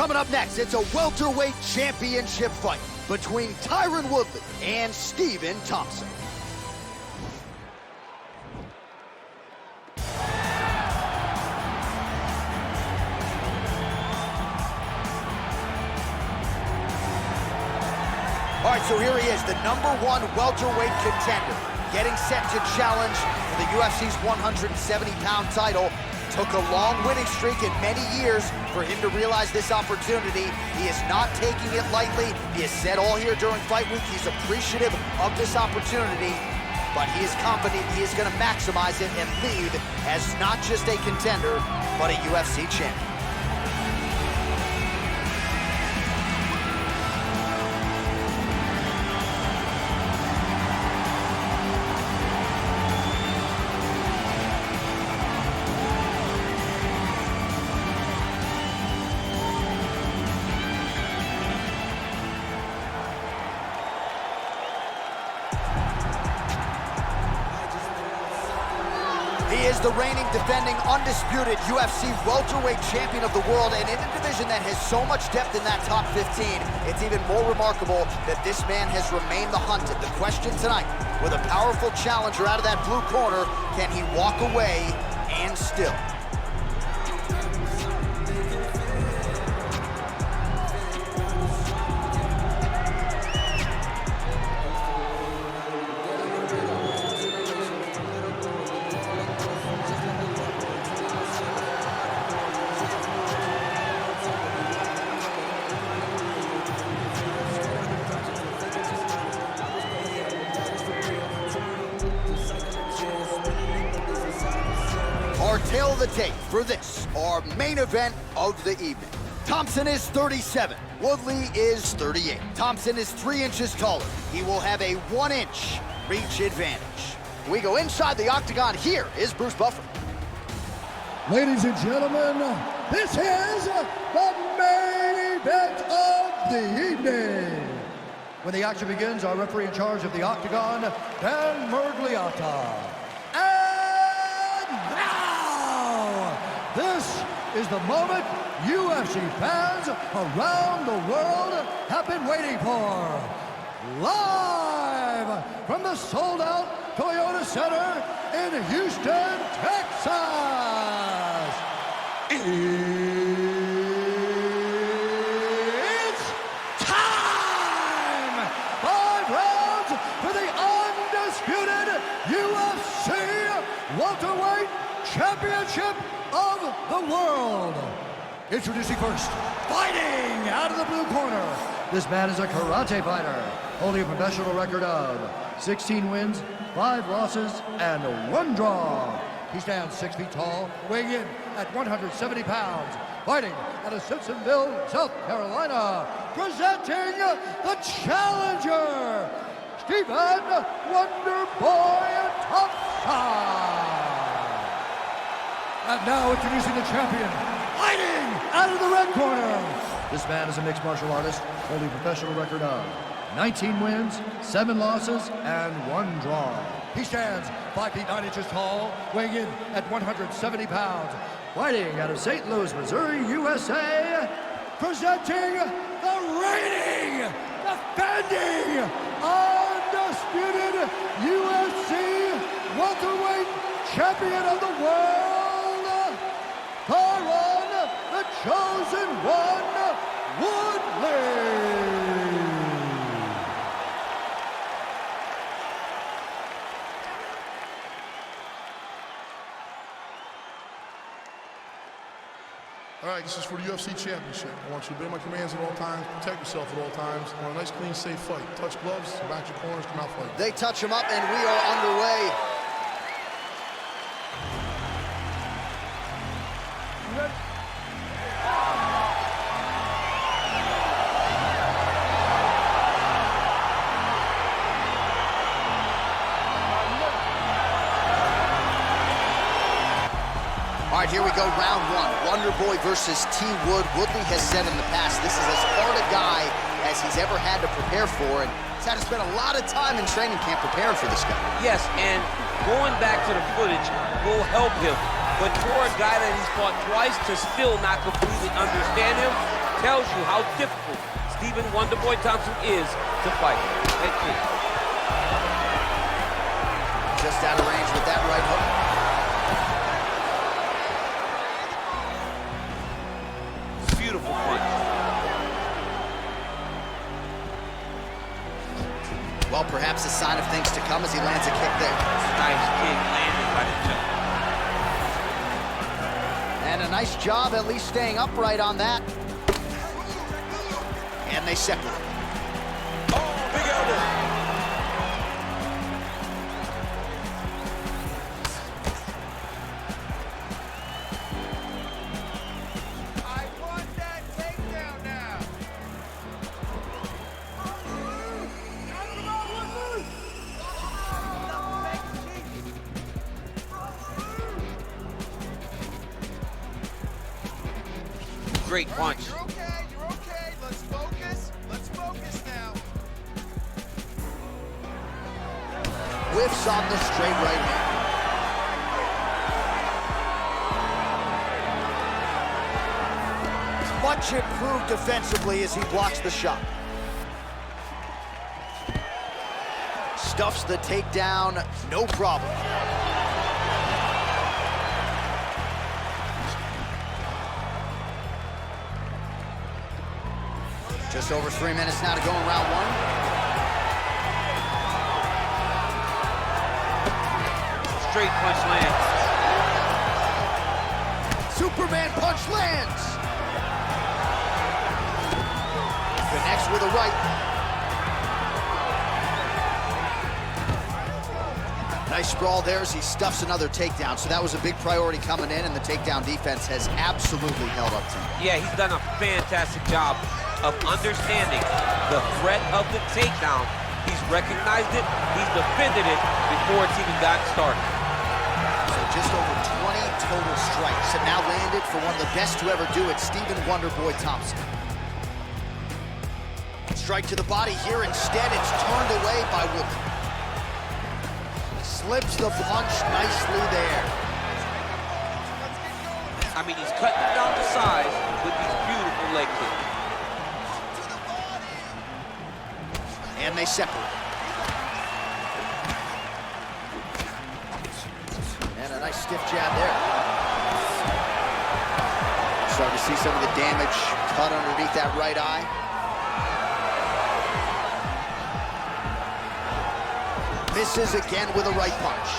Coming up next, it's a welterweight championship fight between Tyron Woodley and Stephen Thompson. All right, so here he is, the #1 welterweight contender, getting set to challenge for the UFC's 170-pound title. Took a long winning streak in many years for him to realize this opportunity. He is not taking it lightly. He has said all here during fight week he's appreciative of this opportunity, but he is confident he is going to maximize it and leave as not just a contender, but a UFC champion. He is the reigning, defending, undisputed UFC welterweight champion of the world, and in a division that has so much depth in that top 15, it's even more remarkable that this man has remained the hunted. The question tonight, with a powerful challenger out of that blue corner, can he walk away and still? Our tail of the tape for this, our main event of the evening. Thompson is 37, Woodley is 38. Thompson is 3 inches taller. He will have a 1-inch reach advantage. We go inside the octagon. Here is Bruce Buffer. Ladies and gentlemen, this is the main event of the evening. When the action begins, our referee in charge of the octagon, Dan Mergliata. This is the moment UFC fans around the world have been waiting for. Live from the sold-out Toyota Center in Houston, Texas. It's time! 5 rounds for the undisputed UFC welterweight championship of the world. Introducing first, fighting out of the blue corner. This man is a karate fighter, holding a professional record of 16 wins, 5 losses, and 1 draw. He stands 6 feet tall, weighing in at 170 pounds, fighting out of Simpsonville, South Carolina. Presenting the challenger, Stephen Wonderboy Thompson. And now introducing the champion, fighting out of the red corner. This man is a mixed martial artist, holding a professional record of 19 wins, 7 losses, and 1 draw. He stands 5 feet 9 inches tall, weighing in at 170 pounds, fighting out of St. Louis, Missouri, USA. Presenting the reigning, defending, undisputed UFC welterweight champion of the world, Tyron, the chosen one, Woodley. All right, this is for the UFC Championship. I want you to obey my commands at all times, protect yourself at all times. I want a nice, clean, safe fight. Touch gloves, back your corners, come out fight. They touch him up, and we are underway. All right, here we go, round 1. Wonderboy versus T. Wood. Woodley has said in the past this is as hard a guy as he's ever had to prepare for, and he's had to spend a lot of time in training camp preparing for this guy. Yes, and going back to the footage will help him. But for a guy that he's fought twice to still not completely understand him, tells you how difficult Stephen Wonderboy Thompson is to fight. Head kick. Just out of range with that right hook. Beautiful punch. Well, perhaps a sign of things to come as he lands a kick there. Nice kick landed by the jump. And a nice job at least staying upright on that. And they separate. Oh, big elbow. I want that takedown now. Great punch. You're okay, you're okay. Let's focus. Let's focus now. Whiffs on the straight right hand. Much improved defensively as he blocks the shot. Stuffs the takedown, no problem. Just over 3 minutes now to go in round one. Straight punch lands. Superman punch lands. Connects with a right. Nice sprawl there as he stuffs another takedown. So that was a big priority coming in, and the takedown defense has absolutely held up to him. Yeah, he's done a fantastic job of understanding the threat of the takedown. He's recognized it, he's defended it before it's even gotten started. So just over 20 total strikes have now landed for one of the best to ever do it, Stephen Wonderboy Thompson. Strike to the body here. Instead, it's turned away by Wilker. Slips the punch nicely there. I mean, he's cutting down the size with these beautiful leg kicks. And they separate. And a nice stiff jab there. Starting to see some of the damage cut underneath that right eye. Misses again with a right punch.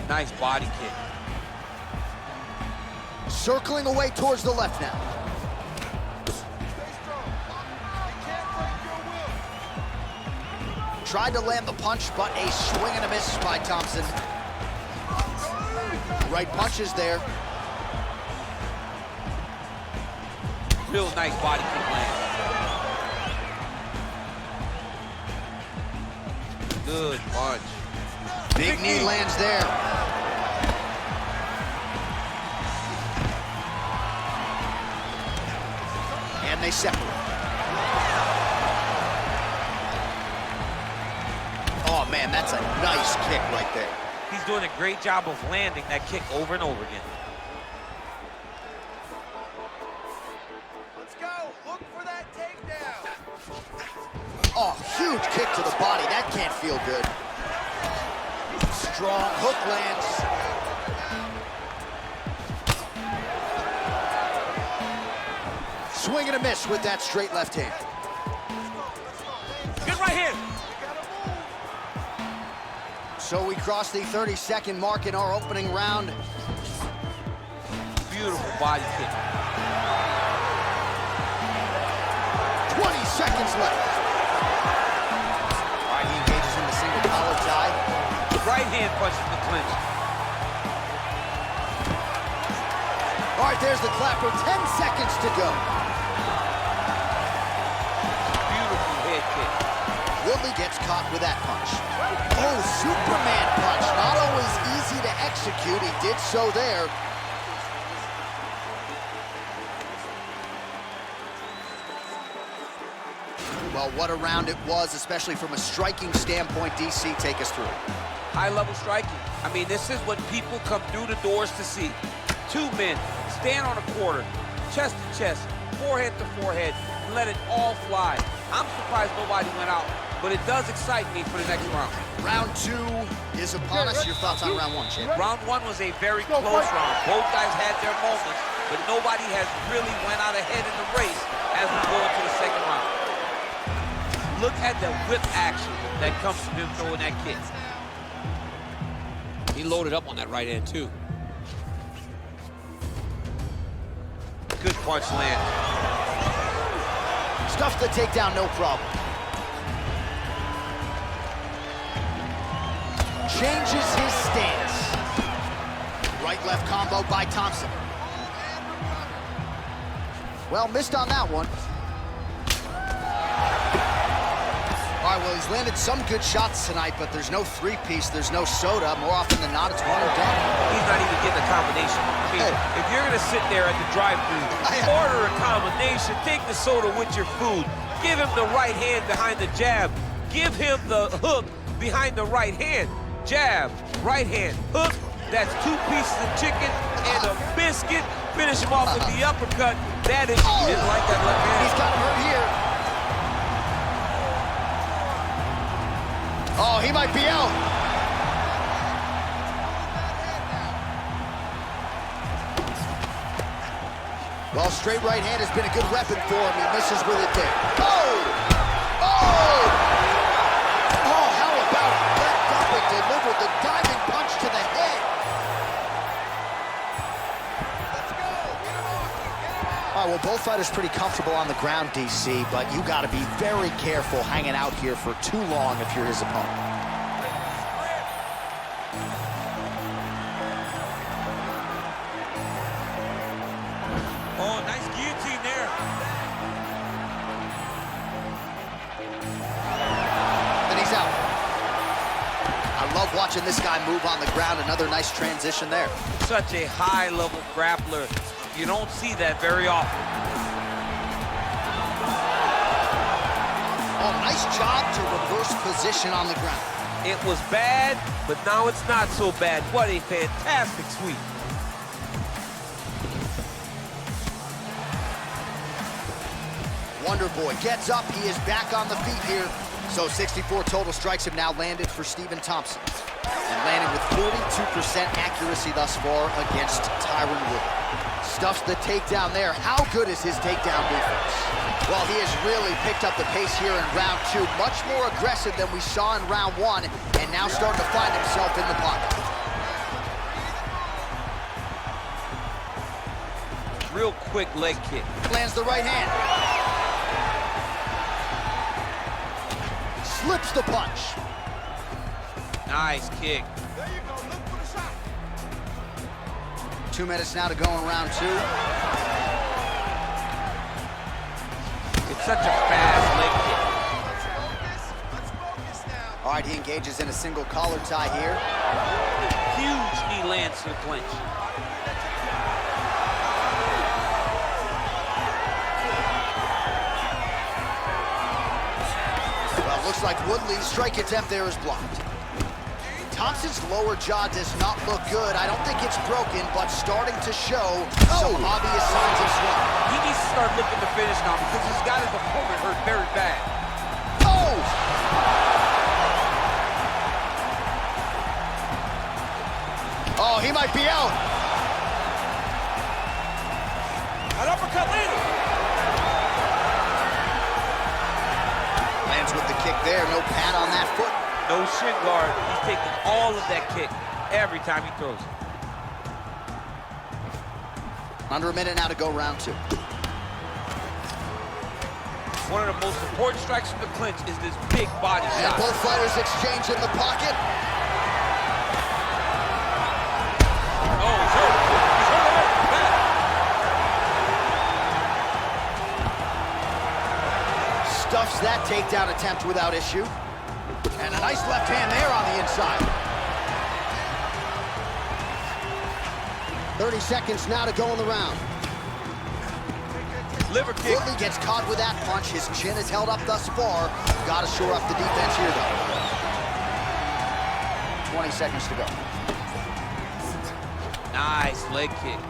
Nice body kick. Circling away towards the left now. Tried to land the punch, but a swing and a miss by Thompson. Right punch is there. Real nice body kick land. Good punch. Big knee lands there. And they separate. Oh man, that's a nice kick right there. He's doing a great job of landing that kick over and over again. Let's go. Look for that takedown. Oh, huge kick to the body. That can't feel good. Strong hook lands. Swing and a miss with that straight left hand. Good right hand. So we cross the 30-second mark in our opening round. Beautiful body kick. 20 seconds left. All right, he engages in the single collar tie. Right hand punches the clinch. All right, there's the clapper. 10 seconds to go. Beautiful head kick. Woodley gets caught with that punch. Oh, Superman punch. Not always easy to execute. He did so there. Well, what a round it was, especially from a striking standpoint. DC, take us through. High-level striking. I mean, this is what people come through the doors to see. Two men stand on a quarter, chest to chest, forehead to forehead, and let it all fly. I'm surprised nobody went out, but it does excite me for the next round. Round 2 is upon us. Your thoughts on round 1, champ? Round 1 was a very close round. Both guys had their moments, but nobody has really went out ahead in the race as we go into the second round. Look at the whip action that comes from him throwing that kick. He loaded up on that right hand, too. Good punch land. Stuffs the takedown, no problem. Changes his stance. Right-left combo by Thompson. Well, missed on that one. All right, well, he's landed some good shots tonight, but there's no three-piece, there's no soda. More often than not, it's one and done. He's not even getting a combination. I mean, if you're gonna sit there at the drive-thru, order a combination, take the soda with your food, give him the right hand behind the jab, give him the hook behind the right hand, jab, right hand, hook. That's 2 pieces of chicken and a biscuit. Finish him off with the uppercut. That is, he didn't like that left hand. He's got him hurt here. Oh, he might be out. Well, straight right hand has been a good weapon for him. He misses with it there. Oh! Oh! Oh, how about it? Leapt up and delivered the diving punch to the head. Let's go. Get him off. Get him off. All right, well, both fighters pretty comfortable on the ground, DC, but you got to be very careful hanging out here for too long if you're his opponent. Oh, nice guillotine there. Then he's out. I love watching this guy move on the ground. Another nice transition there. Such a high-level grappler. You don't see that very often. Oh, nice job to reverse position on the ground. It was bad, but now it's not so bad. What a fantastic sweep. Wonder Boy gets up. He is back on the feet here. So 64 total strikes have now landed for Stephen Thompson. And landed with 42% accuracy thus far against Tyron Wood. Stuffs the takedown there. How good is his takedown defense? Well, he has really picked up the pace here in round 2. Much more aggressive than we saw in round 1. And now starting to find himself in the pocket. Real quick leg kick. Lands the right hand. Slips the punch. Nice kick. There you go. Look for the shot. 2 minutes now to go in round 2. It's such a fast leg kick. Let's focus. Let's focus now. All right, he engages in a single collar tie here. Huge knee lands to the clinch. Well, looks like Woodley's strike attempt there is blocked. Thompson's lower jaw does not look good. I don't think it's broken, but starting to show some obvious signs of swelling. He needs to start looking to finish now because he's got his opponent hurt very bad. Oh! Oh, he might be out. An uppercut landed. Lands with the kick there. No pad on that foot. No shin guard. He's taking all of that kick every time he throws it. Under a minute now to go round 2. One of the most important strikes from the clinch is this big body And shot. both fighters exchange in the pocket. Oh, he's hurt. He's hurt bad. Stuffs that takedown attempt without issue. And a nice left hand there on the inside. 30 seconds now to go in the round. Liver kick. Woodley gets caught with that punch. His chin is held up thus far. Got to shore up the defense here, though. 20 seconds to go. Nice leg kick.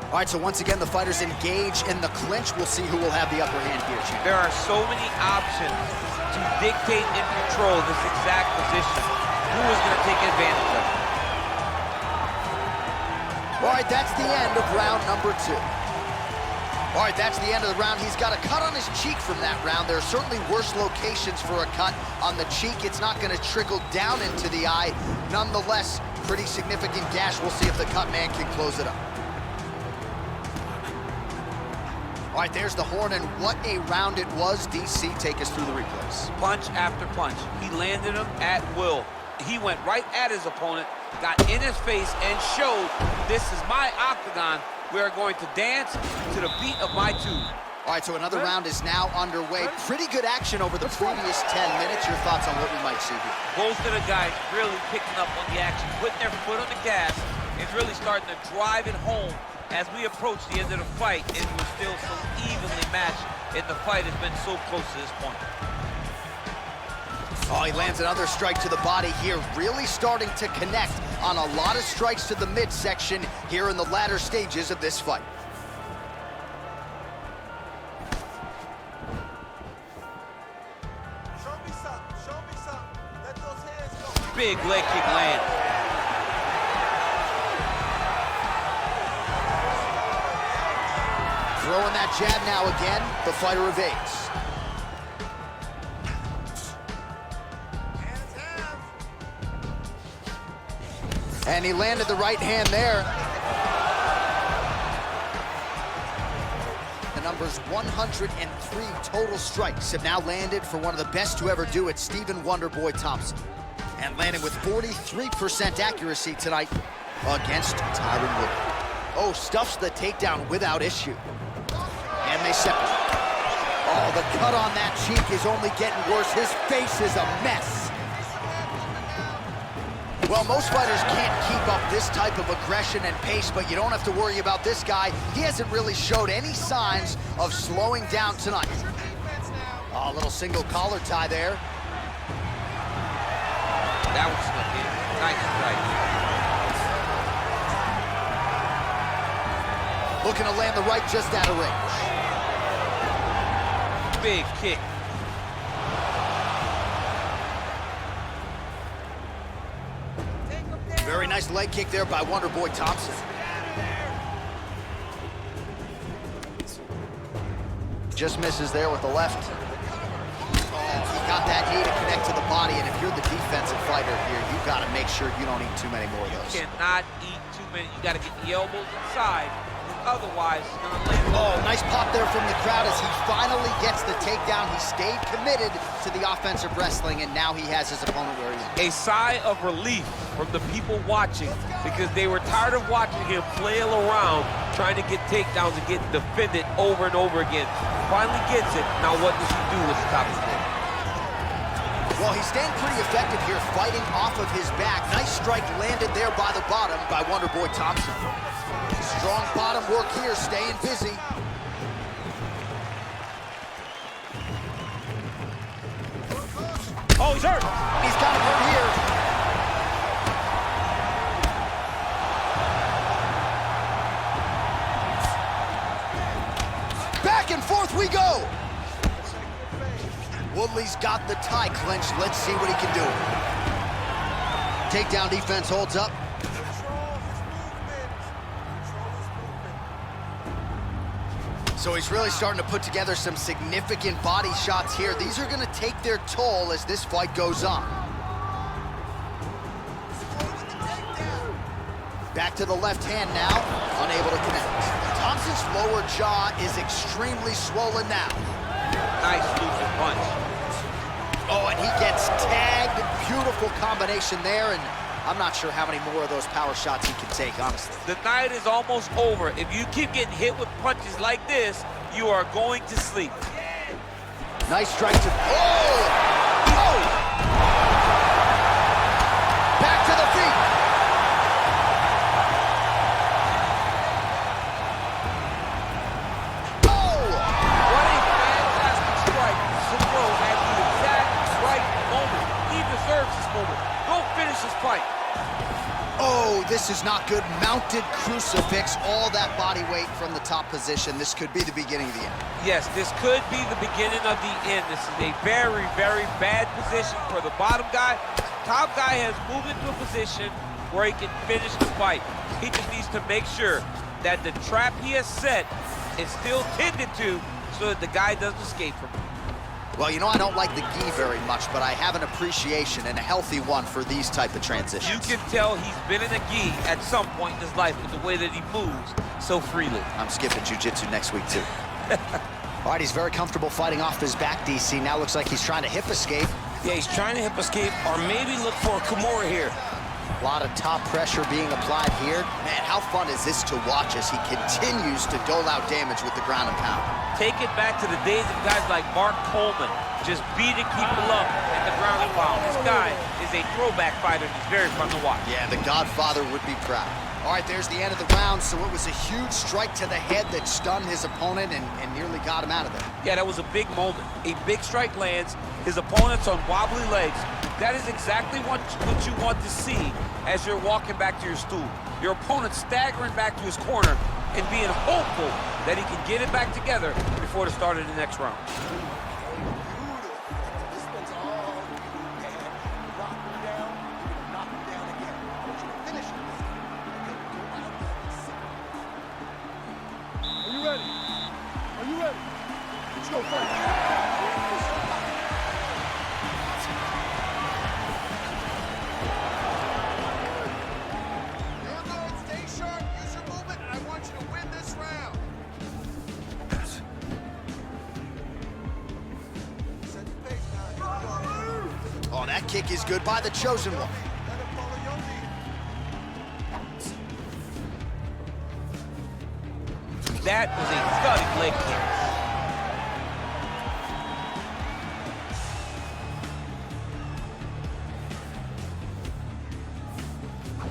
All right, so once again, the fighters engage in the clinch. We'll see who will have the upper hand here, champ. There are so many options to dictate and control this exact position. Who is going to take advantage of it? All right, that's the end of round number 2. All right, that's the end of the round. He's got a cut on his cheek from that round. There are certainly worse locations for a cut on the cheek. It's not going to trickle down into the eye. Nonetheless, pretty significant gash. We'll see if the cut man can close it up. All right, there's the horn, and what a round it was. DC, take us through the replays. Punch after punch. He landed him at will. He went right at his opponent, got in his face, and showed, this is my octagon. We are going to dance to the beat of my tune. All right, so another round is now underway. Pretty good action over the previous 10 minutes. Your thoughts on what we might see here? Both of the guys really picking up on the action, putting their foot on the gas, and really starting to drive it home as we approach the end of the fight, and we're still so evenly matched, and the fight has been so close to this point. Oh, he lands another strike to the body here, really starting to connect on a lot of strikes to the midsection here in the latter stages of this fight. Show me something. Show me something. Let those hands go. Big leg kick land. Throwing that jab now again, the fighter evades. And he landed the right hand there. The numbers 103 total strikes have now landed for one of the best to ever do it, Stephen Wonderboy Thompson. And landing with 43% accuracy tonight against Tyron Woodley. Oh, stuffs the takedown without issue. And they separate. Oh, the cut on that cheek is only getting worse. His face is a mess. Well, most fighters can't keep up this type of aggression and pace, but you don't have to worry about this guy. He hasn't really showed any signs of slowing down tonight. Oh, a little single collar tie there. That was nice strike. Looking to land the right just out of range. Big kick. Very nice leg kick there by Wonderboy Thompson. Just misses there with the left. Oh, he got that knee to connect to the body, and if you're the defensive fighter here, you've got to make sure you don't eat too many more of those. You cannot eat too many. You got to get the elbows inside. Otherwise, it's going to land. Oh, nice pop there from the crowd as he finally gets the takedown. He stayed committed to the offensive wrestling, and now he has his opponent where he is. A sigh of relief from the people watching because they were tired of watching him flail around trying to get takedowns and get defended over and over again. Finally gets it. Now what does he do with the top of it? Well, he's staying pretty effective here, fighting off of his back. Nice strike landed there by the bottom by Wonderboy Thompson. Strong bottom work here, staying busy. Oh, he's hurt. He's got him hurt here. Back and forth we go. Woodley's got the tie clinched. Let's see what he can do. Takedown defense holds up. So he's really starting to put together some significant body shots here. These are going to take their toll as this fight goes on. Back to the left hand now, unable to connect. Thompson's lower jaw is extremely swollen now. Nice looping punch. Oh, and he gets tagged. Beautiful combination there, and I'm not sure how many more of those power shots he can take, honestly. The night is almost over. If you keep getting hit with punches like this, you are going to sleep. Nice strike to... Oh! Oh! Back to the feet. Oh! What a fantastic strike. Cipro at the exact right moment. He deserves this moment. Go finish this fight. Oh, this is not good. Mounted crucifix, all that body weight from the top position. This could be the beginning of the end. Yes, this could be the beginning of the end. This is a very, very bad position for the bottom guy. Top guy has moved into a position where he can finish the fight. He just needs to make sure that the trap he has set is still tended to so that the guy doesn't escape from it. Well, you know, I don't like the gi very much, but I have an appreciation and a healthy one for these type of transitions. You can tell he's been in a gi at some point in his life with the way that he moves so freely. I'm skipping jiu-jitsu next week, too. All right, he's very comfortable fighting off his back, DC. Now looks like he's trying to hip escape. Yeah, he's trying to hip escape or maybe look for a Kimura here. A lot of top pressure being applied here. Man, how fun is this to watch as he continues to dole out damage with the ground and pound. Take it back to the days of guys like Mark Coleman, just beating people up at the ground and pound. This guy is a throwback fighter. He's very fun to watch. Yeah, the Godfather would be proud. All right, there's the end of the round, so it was a huge strike to the head that stunned his opponent and nearly got him out of there. Yeah, that was a big moment. A big strike lands, his opponent's on wobbly legs. That is exactly what you want to see as you're walking back to your stool. Your opponent staggering back to his corner and being hopeful that he can get it back together before the start of the next round. Are you ready? Are you ready? Let's go fight. You're good. Stay sharp. Use your movement, and I want you to win this round. Set the pace now. Oh, that kick is good by the chosen one. Let him follow your lead. That was a stunning leg kick.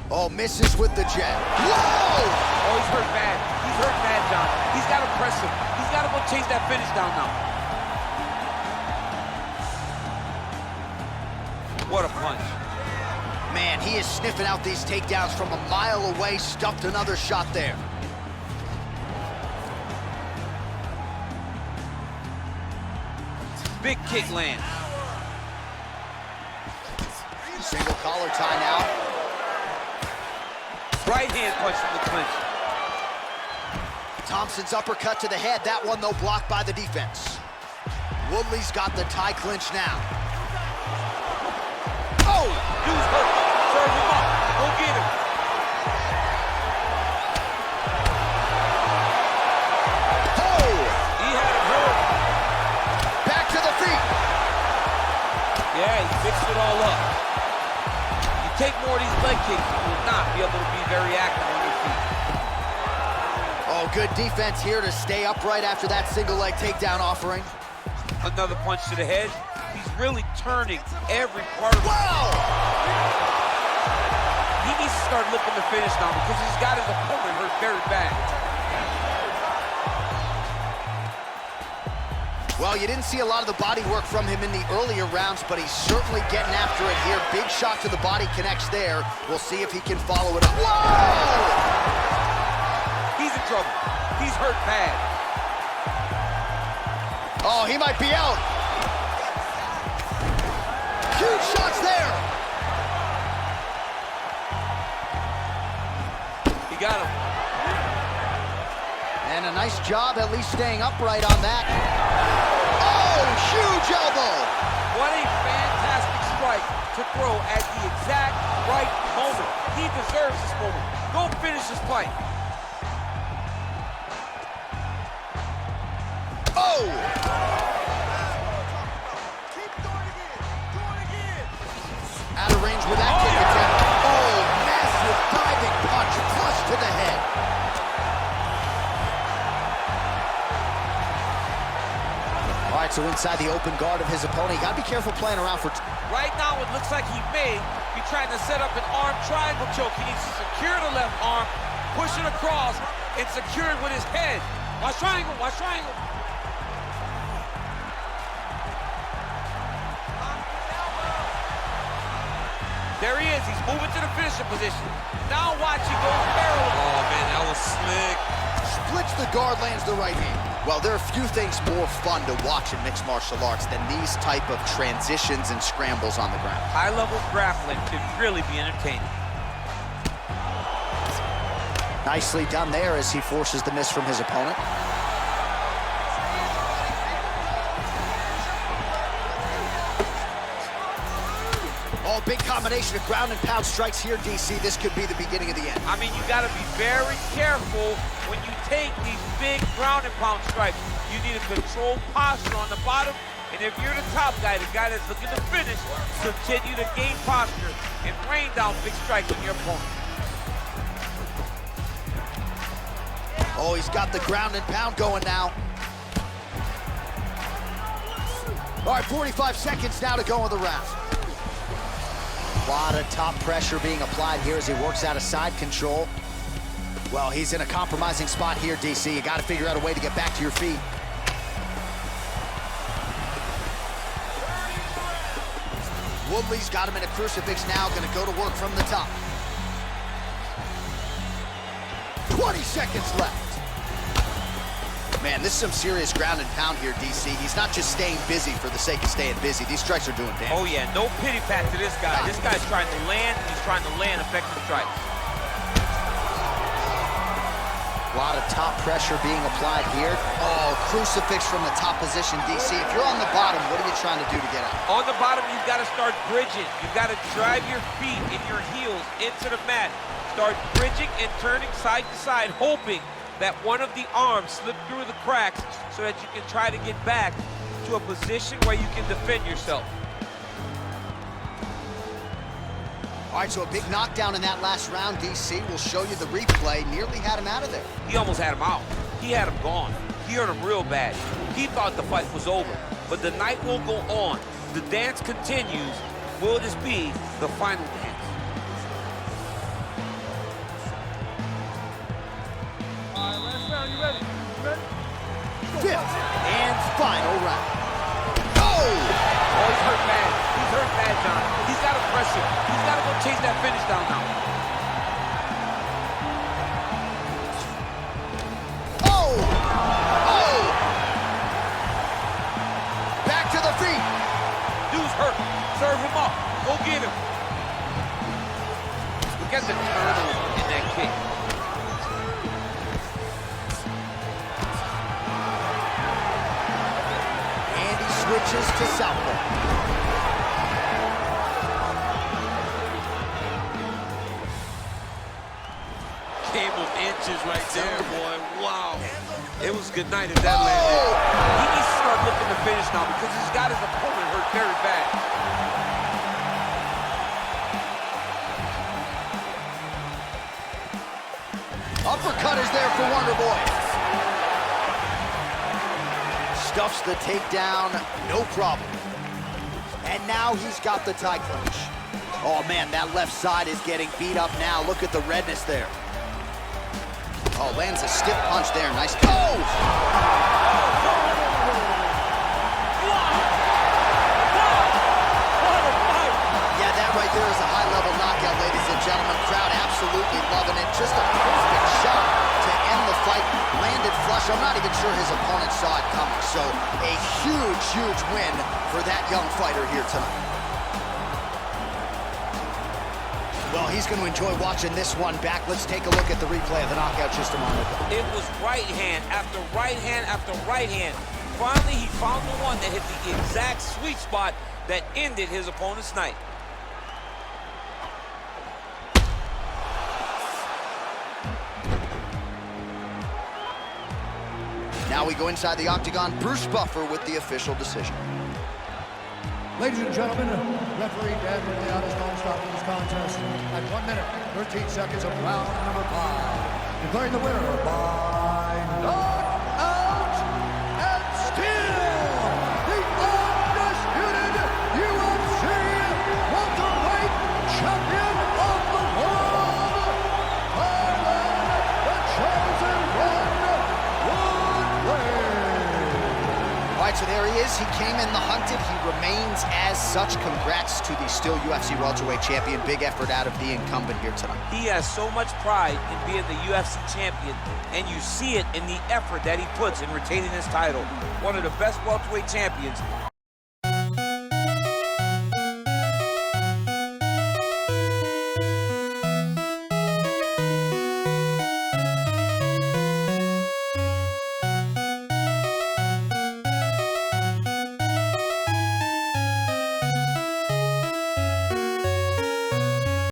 Oh, misses with the jab. Whoa! Oh, he's hurt bad. He's hurt bad, John. He's got to press him. He's got to go chase that finish down now. What a punch. Man, he is sniffing out these takedowns from a mile away, stuffed another shot there. Big kick lands. Single collar tie now. Right hand punch from the clinch. Thompson's uppercut to the head. That one, though, blocked by the defense. Woodley's got the tie clinch now. Oh, dude's hurt. Serve him up. Go get him. Oh! He had him hurt. Back to the feet. Yeah, he fixed it all up. You take more of these leg kicks, you will not be able to be very active on your feet. Oh, good defense here to stay upright after that single leg takedown offering. Another punch to the head. He's really turning every part of it. Wow! He needs to start looking to finish now because he's got his opponent hurt very bad. Well, you didn't see a lot of the body work from him in the earlier rounds, but he's certainly getting after it here. Big shot to the body connects there. We'll see if he can follow it up. Whoa! He's in trouble. He's hurt bad. Oh, he might be out. Huge shots there. He got him. And a nice job at least staying upright on that. Oh, huge elbow. What a fantastic strike to throw at the exact right moment. He deserves this moment. Go finish this fight. Oh! Keep doing it again. Do it again. Out of range with that kick attempt. Oh, massive diving punch, flush to the head. All right, so inside the open guard of his opponent, you gotta be careful playing around for... Right now, it looks like he may be trying to set up an arm triangle choke. He needs to secure the left arm, push it across, and secure it with his head. Watch triangle, watch triangle. There he is. He's moving to the finishing position. Now watch, he goes barrel. Oh, man, that was slick. Splits the guard, lands the right hand. Well, there are few things more fun to watch in mixed martial arts than these type of transitions and scrambles on the ground. High-level grappling can really be entertaining. Nicely done there as he forces the miss from his opponent. Oh, big combination of ground and pound strikes here, DC. This could be the beginning of the end. I mean, you got to be very careful when you take these big ground and pound strikes. You need a controlled posture on the bottom, and if you're the top guy, the guy that's looking to finish, continue to gain posture and rain down big strikes on your opponent. Oh, he's got the ground and pound going now. All right, 45 seconds now to go in the round. A lot of top pressure being applied here as he works out of side control. Well, he's in a compromising spot here, DC. You got to figure out a way to get back to your feet. Woodley's got him in a crucifix now, going to go to work from the top. 20 seconds left. Man, this is some serious ground and pound here, DC. He's not just staying busy for the sake of staying busy. These strikes are doing damage. Oh, yeah, no pity pat to this guy. This guy's trying to land, he's trying to land effective strikes. A lot of top pressure being applied here. Oh, crucifix from the top position, DC. If you're on the bottom, what are you trying to do to get out? On the bottom, you've got to start bridging. You've got to drive your feet and your heels into the mat. Start bridging and turning side to side, hoping that one of the arms slip through the cracks so that you can try to get back to a position where you can defend yourself. All right, so a big knockdown in that last round, DC. We'll show you the replay. Nearly had him out of there. He almost had him out. He had him gone. He hurt him real bad. He thought the fight was over. But the night will go on. The dance continues. Will this be the final dance? Fifth and final round. Oh! Oh, he's hurt bad. He's hurt bad, John. He's got to press it. He's got to go chase that finish down now. Oh! Oh! Back to the feet. Dude's hurt. Serve him up. Go get him. Look at the turnover in that kick. Switches to southpaw. Game of inches right there, boy. Wow. It was good night if that landed. He needs to start looking to finish now because he's got his opponent hurt very bad. Uppercut is there for Wonder Boy. Stuffs the takedown, no problem. And now he's got the tie clinch. Oh man, that left side is getting beat up now. Look at the redness there. Oh, lands a stiff punch there. Nice. Oh! Yeah, that right there is a high-level knockout, ladies and gentlemen. Crowd absolutely loving it. Just a perfect shot to end the fight. Landed flush. I'm not even sure his opponent saw it coming. So a huge, huge win for that young fighter here tonight. Well, he's going to enjoy watching this one back. Let's take a look at the replay of the knockout just a moment ago. It was right hand after right hand after right hand. Finally, he found the one that hit the exact sweet spot that ended his opponent's night. Now we go inside the octagon. Bruce Buffer with the official decision. Ladies and gentlemen, referee Dan Leon is calling stop in this contest at 1 minute, 13 seconds of round number 5. Declaring the winner by knockout and still the undisputed UFC welterweight champion of the world, Thailand, the chosen one, Woodley. All All right, so there he is. He came in the hunted. He remains as such. Congrats to the still UFC welterweight champion. Big effort out of the incumbent here tonight. He has so much pride in being the UFC champion, and you see it in the effort that he puts in retaining his title. One of the best welterweight champions